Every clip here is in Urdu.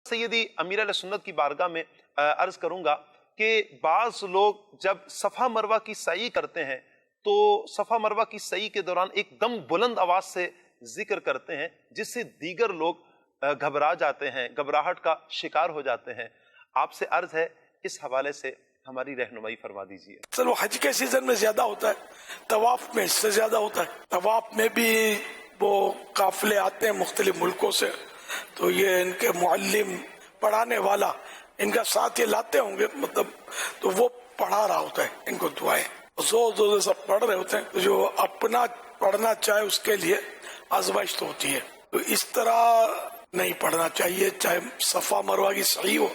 سیدی امیر علیہ سنت کی بارگاہ میں عرض کروں گا کہ بعض لوگ جب صفا مروہ کی سعی کرتے ہیں تو صفا مروہ کی سعی کے دوران ایک دم بلند آواز سے ذکر کرتے ہیں، جس سے دیگر لوگ گھبرا جاتے ہیں، گھبراہٹ کا شکار ہو جاتے ہیں۔ آپ سے عرض ہے اس حوالے سے ہماری رہنمائی فرما دیجیے۔ اصل وہ حج کے سیزن میں زیادہ ہوتا ہے، طواف میں اس سے زیادہ ہوتا ہے۔ طواف میں بھی وہ قافلے آتے ہیں مختلف ملکوں سے، تو یہ ان کے معلم پڑھانے والا ان کا ساتھ یہ لاتے ہوں گے، مطلب تو وہ پڑھا رہا ہوتا ہے ان کو دعائیں، زور زور سے سب پڑھ رہے ہوتے ہیں۔ جو اپنا پڑھنا چاہے اس کے لیے آزمائش تو ہوتی ہے، تو اس طرح نہیں پڑھنا چاہیے، چاہے صفا مروہ کی سعی ہو،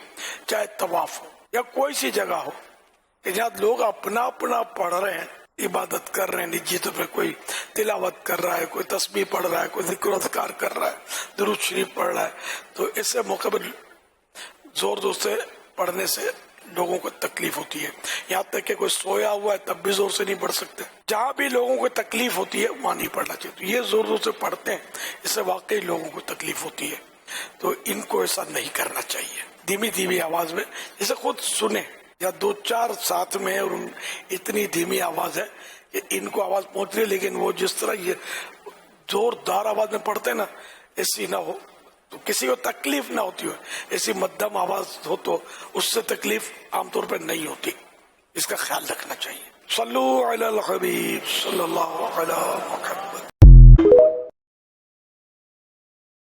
چاہے طواف ہو، یا کوئی سی جگہ ہو کہ جہاں لوگ اپنا اپنا پڑھ رہے ہیں، عبادت کر رہے ہیں نجی طور پہ، کوئی تلاوت کر رہا ہے، کوئی تسبیح پڑھ رہا ہے، کوئی ذکر و اذکار کر رہا ہے، درود شریف پڑھ رہا ہے، تو اس سے مقابل زور زور سے پڑھنے سے لوگوں کو تکلیف ہوتی ہے۔ یہاں تک کہ کوئی سویا ہوا ہے تب بھی زور سے نہیں پڑھ سکتے۔ جہاں بھی لوگوں کو تکلیف ہوتی ہے وہاں نہیں پڑھنا چاہیے، تو یہ زور زور سے پڑھتے ہیں، اس سے واقعی لوگوں کو تکلیف ہوتی ہے، تو ان کو ایسا نہیں کرنا چاہیے۔ دھیمی دھیمی آواز میں جسے خود سنیں، یا دو چار ساتھ میں، اور اتنی دھیمی آواز ہے کہ ان کو آواز پہنچ رہی ہے، لیکن وہ جس طرح یہ زوردار آواز میں پڑھتے ہیں نا، ایسی نہ ہو تو کسی کو تکلیف نہ ہوتی ہو۔ ایسی مدھم آواز ہو تو اس سے تکلیف عام طور پہ نہیں ہوتی، اس کا خیال رکھنا چاہیے۔ صلو علی الحبیب صلی اللہ علیہ وسلم۔